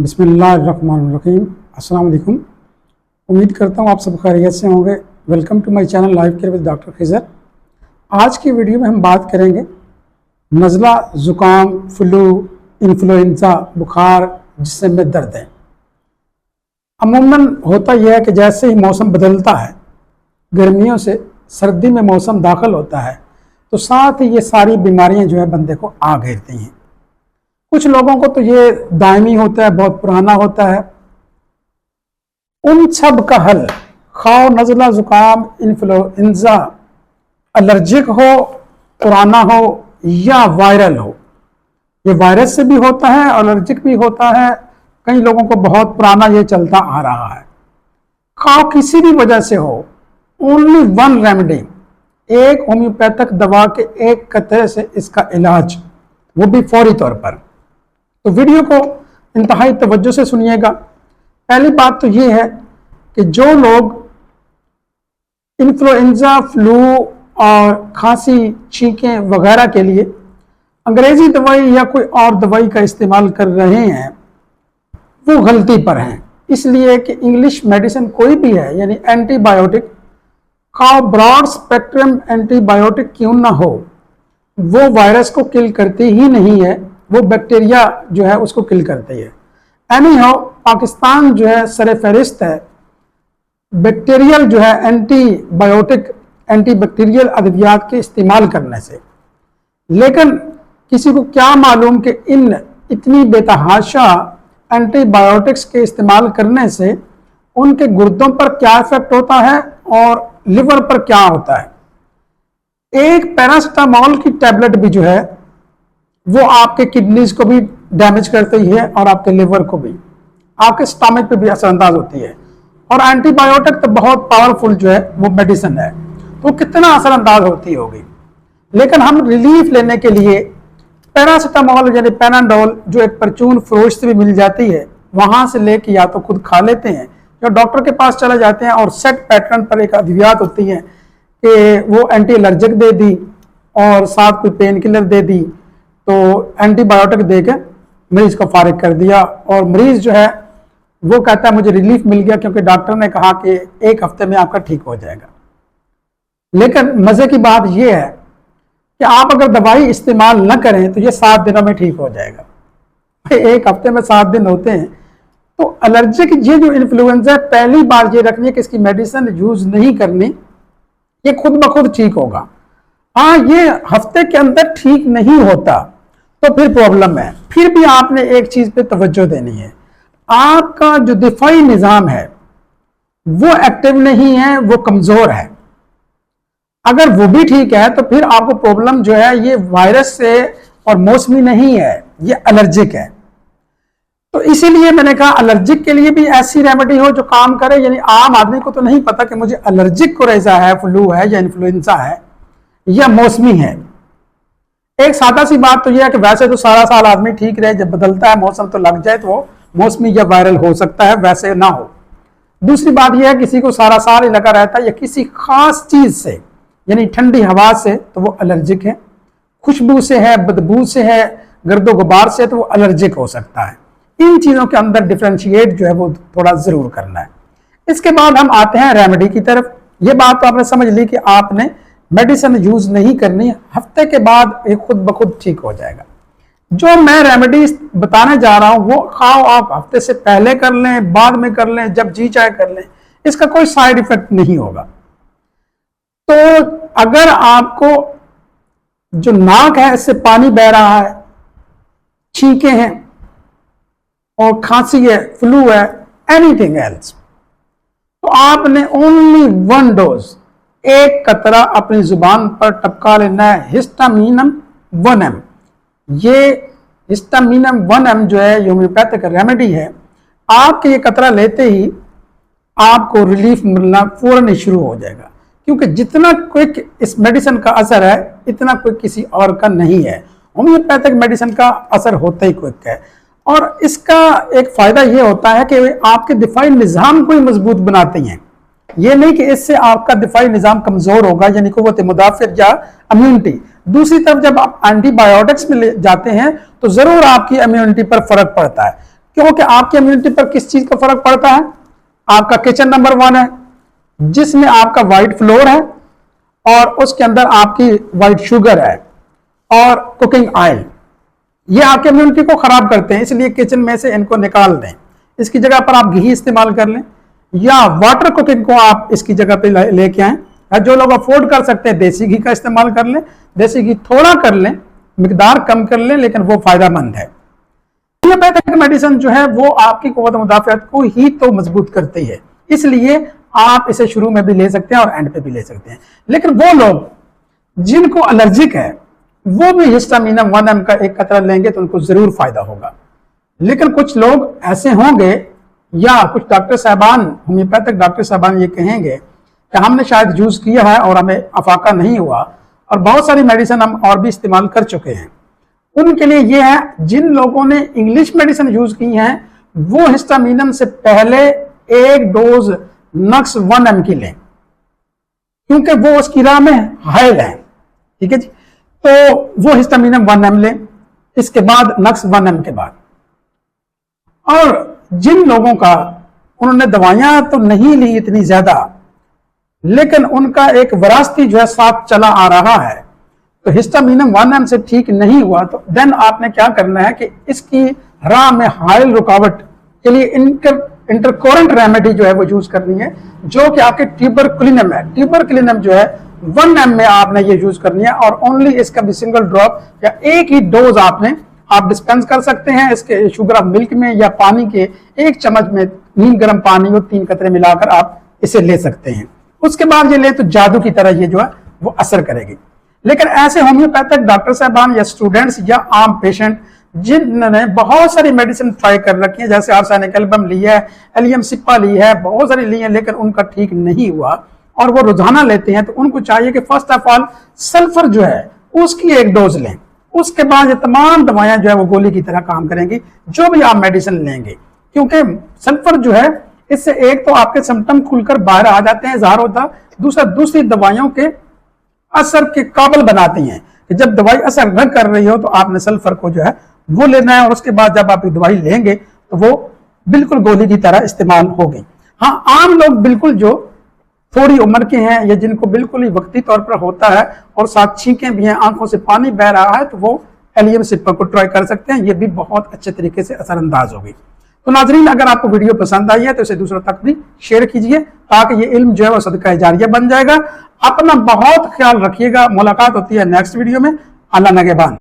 बिस्मिल्लाहिर्रहमानिर्रहीम। अस्सलाम वालेकुम। उम्मीद करता हूँ आप सब खैरियत से होंगे। Welcome to my channel life care with doctor Khizar. आज की वीडियो में हम बात करेंगे नज़ला, ज़ुकाम, फ्लू, इन्फ्लुएंज़ा, बुखार, जिस्म में दर्द है। अमूमन होता यह है कि जैसे ही मौसम बदलता है, गर्मियों से सर्दी में मौसम दाखिल होता है, तो साथ ही ये सारी बीमारियां जो है बंदे को आ घेरती हैं। कुछ लोगों को तो ये दायमी होता है, बहुत पुराना होता है। उन सब का हल, खाओ नज़ला, ज़ुकाम, इन्फ्लुएंज़ा, एलर्जिक हो, पुराना हो या वायरल हो, ये वायरस से भी होता है, एलर्जिक भी होता है। कई लोगों को बहुत पुराना ये चलता आ रहा है। खाओ किसी भी वजह से हो, ओनली वन रेमेडी, एक होम्योपैथिक दवा के एक कतरे से इसका इलाज, वो भी फौरी तौर पर। तो वीडियो को इंतहाई तवज्जो से सुनिएगा। पहली बात तो ये है कि जो लोग इन्फ्लुएंजा, फ्लू और खांसी, छींकें वगैरह के लिए अंग्रेजी दवाई या कोई और दवाई का इस्तेमाल कर रहे हैं, वो गलती पर हैं। इसलिए कि इंग्लिश मेडिसिन कोई भी है, यानी एंटीबायोटिक, खाओ ब्रॉड स्पेक्ट्रम एंटीबायोटिक क्यों ना हो, वो वायरस को किल करती ही नहीं है, वो बैक्टीरिया जो है उसको किल करती है। एनी हाउ, पाकिस्तान जो है सरे फहरिस्त है बैक्टीरियल जो है एंटीबायोटिक, एंटीबैक्टीरियल अद्वियात के इस्तेमाल करने से। लेकिन किसी को क्या मालूम कि इन इतनी बेतहाशा एंटीबायोटिक्स के इस्तेमाल करने से उनके गुर्दों पर क्या इफेक्ट होता है और लिवर पर क्या होता है। एक पैरासिटामोल की टैबलेट भी जो है वो आपके किडनीज को भी डैमेज करती है और आपके लिवर को भी, आपके स्टमक पे भी असरअंदाज होती है। और एंटीबायोटिक तो बहुत पावरफुल जो है वो मेडिसिन है, तो कितना असरअंदाज होती होगी। लेकिन हम रिलीफ लेने के लिए पैरासिटामोल यानी पैनाडोल, जो एक परचून फरोश से भी मिल जाती है, वहां से लेके या तो खुद खा लेते हैं या डॉक्टर के पास चले जाते हैं और सेट पैटर्न पर एक अद्वियात होती है कि वो एंटी एलर्जिक दे दी और साथ कोई पेन किलर दे दी, तो एंटीबायोटिक देकर मरीज को फारिग कर दिया और मरीज जो है वो कहता है मुझे रिलीफ मिल गया क्योंकि डॉक्टर ने कहा कि एक हफ्ते में आपका ठीक हो जाएगा। लेकिन मजे की बात यह है कि आप अगर दवाई इस्तेमाल न करें तो ये 7 दिनों में ठीक हो जाएगा। एक हफ्ते में 7 दिन होते हैं। तो एलर्जिक ये जो इन्फ्लुएंजा, पहली बार ये रखनी है कि इसकी मेडिसिन यूज नहीं करनी, ये खुद ब खुद ठीक होगा। हाँ, ये हफ्ते के अंदर ठीक नहीं होता तो फिर प्रॉब्लम है। फिर भी आपने एक चीज पे तवज्जो देनी है, आपका जो दिफाई निजाम है वो एक्टिव नहीं है, वो कमजोर है। अगर वो भी ठीक है तो फिर आपको प्रॉब्लम जो है ये वायरस से और मौसमी नहीं है, ये एलर्जिक है। तो इसीलिए मैंने कहा एलर्जिक के लिए भी ऐसी रेमेडी हो जो काम करे। यानी आम आदमी को तो नहीं पता कि मुझे एलर्जिक कोरेजा है, फ्लू है या इन्फ्लुएंजा है या मौसमी है। एक सादा सी बात तो यह है कि वैसे तो सारा साल आदमी ठीक रहे, जब बदलता है मौसम तो लग जाए तो वो मौसमी या वायरल हो सकता है, वैसे ना हो। दूसरी बात यह है किसी को सारा साल ही लगा रहता है या किसी खास चीज से, यानी ठंडी हवा से, तो वो एलर्जिक है। खुशबू से है, बदबू से है, गर्दो गुबार से, तो वो एलर्जिक हो सकता है। इन चीजों के अंदर डिफ्रेंशिएट जो है वो थोड़ा जरूर करना है। इसके बाद हम आते हैं रेमेडी की तरफ। ये बात तो आपने समझ ली कि आपने मेडिसिन यूज नहीं करनी, हफ्ते के बाद ये खुद ब खुद ठीक हो जाएगा। जो मैं रेमेडी बताने जा रहा हूं वो खाओ आप हफ्ते से पहले कर लें, बाद में कर लें, जब जी चाहे कर लें, इसका कोई साइड इफेक्ट नहीं होगा। तो अगर आपको जो नाक है इससे पानी बह रहा है, छींके हैं और खांसी है, फ्लू है, एनीथिंग एल्स, तो आपने ओनली 1 डोज, एक कतरा अपनी जुबान पर टपका लेना है, हिस्टामिनम 1 ml। ये हिस्टामिनम 1 ml जो है होम्योपैथिक रेमेडी है। आपके ये कतरा लेते ही आपको रिलीफ मिलना फौरन ही शुरू हो जाएगा, क्योंकि जितना क्विक इस मेडिसिन का असर है इतना क्विक किसी और का नहीं है। होम्योपैथिक मेडिसिन का असर होता ही क्विक है। और इसका एक फायदा यह होता है कि आपके दिफाई निजाम को ही मजबूत बनाती हैं। ये नहीं कि इससे आपका दिफाई निजाम कमजोर होगा, यानी कुव्वत मुदाफिर या इम्यूनिटी। दूसरी तरफ जब आप एंटीबायोटिक्स में ले जाते हैं तो जरूर आपकी इम्यूनिटी पर फर्क पड़ता है, क्योंकि आपकी इम्यूनिटी पर किस चीज का फर्क पड़ता है? आपका किचन नंबर 1 है, जिसमें आपका व्हाइट फ्लोर है और उसके अंदर आपकी व्हाइट शुगर है और कुकिंग ऑयल। ये आपके इम्यूनिटी को खराब करते हैं, इसलिए किचन में से इनको निकाल दें। इसकी जगह पर आप घी इस्तेमाल कर लें या वाटर कुकिंग को आप इसकी जगह पे लेके आएं। जो लोग अफोर्ड कर सकते हैं देसी घी का इस्तेमाल कर लें, देसी घी थोड़ा कर लें, मिकदार कम कर लें, लेकिन वो फायदेमंद है। होम्योपैथिक मेडिसिन जो है वो आपकी कुव्वत मुदाफियत को ही तो मजबूत करती है, इसलिए आप इसे शुरू में भी ले सकते हैं और एंड पे भी ले सकते हैं। लेकिन वो लोग जिनको एलर्जिक है वो भी हिस्टामिनम 1 का एक कतरा लेंगे तो उनको जरूर फायदा होगा। लेकिन कुछ लोग ऐसे होंगे या कुछ डॉक्टर साहबान, होम्योपैथिक डॉक्टर साहबान ये कहेंगे कि हमने शायद यूज किया है और हमें अफाका नहीं हुआ और बहुत सारी मेडिसिन हम और भी इस्तेमाल कर चुके हैं। उनके लिए ये है, जिन लोगों ने इंग्लिश मेडिसिन यूज की हैं वो हिस्टामिनम से पहले एक डोज नक्स 1 की लें, क्योंकि वो उसकी राह में हायल है। ठीक है जी, तो वो हिस्टामिनम 1 लें, इसके बाद नक्स 1 के बाद। और जिन लोगों का उन्होंने दवाइयां तो नहीं ली इतनी ज्यादा, लेकिन उनका एक विरासती जो है साथ चला आ रहा है, तो हिस्टामिनम 1 से ठीक नहीं हुआ, तो देन आपने क्या करना है कि इसकी राह में हायल रुकावट के लिए इंटरकोरेंट रेमेडी जो है वो यूज करनी है, जो कि आपके ट्यूबरकुलिनम है। ट्यूबरकुलिनम जो है 1 में आपने ये यूज करनी है और ओनली इसका भी सिंगल ड्रॉप या एक ही डोज आप डिस्पेंस कर सकते हैं इसके शुगर ऑफ मिल्क में या पानी के 1 चम्मच में नीम गर्म पानी और 3 कतरे मिलाकर आप इसे ले सकते हैं। उसके बाद ये ले तो जादू की तरह ये जो है वो असर करेगी। लेकिन ऐसे होम्योपैथिक डॉक्टर साहबान या स्टूडेंट्स या आम पेशेंट जिन्होंने बहुत सारी मेडिसिन ट्राई कर रखी है, जैसे आर्सेनिक एल्बम ली है, एलियम सिप्पा ली है, बहुत सारी ली है, लेकिन उनका ठीक नहीं हुआ और वो रोजाना लेते हैं, तो उनको चाहिए कि फर्स्ट ऑफ ऑल सल्फर जो है उसकी एक डोज लें। उसके बाद ये तमाम दवाइयां जो है वो गोली की तरह काम करेंगी, जो भी आप मेडिसिन लेंगे, क्योंकि सल्फर जो है इससे एक तो आपके सिम्टम खुलकर बाहर आ जाते हैं, ज़ाहिर होता, दूसरी दवाइयों के असर के काबिल बनाती हैं कि जब दवाई असर न कर रही हो तो आपने सल्फर को जो है वो लेना है और उसके बाद जब आप दवाई लेंगे तो वो बिल्कुल गोली की तरह इस्तेमाल होगी। हाँ, आम लोग बिल्कुल जो थोड़ी उम्र के हैं या जिनको बिल्कुल ही वक्ती तौर पर होता है और साथ छींकें भी हैं, आंखों से पानी बह रहा है, तो वो एलियम सिप्पा को ट्राई कर सकते हैं, ये भी बहुत अच्छे तरीके से असरअंदाज होगी। तो नाजरीन, अगर आपको वीडियो पसंद आई है तो इसे दूसरों तक भी शेयर कीजिए, ताकि ये इल्म जो है वो सदका जारिया बन जाएगा। अपना बहुत ख्याल रखिएगा। मुलाकात होती है नेक्स्ट वीडियो में। अल्लाह नगहबान।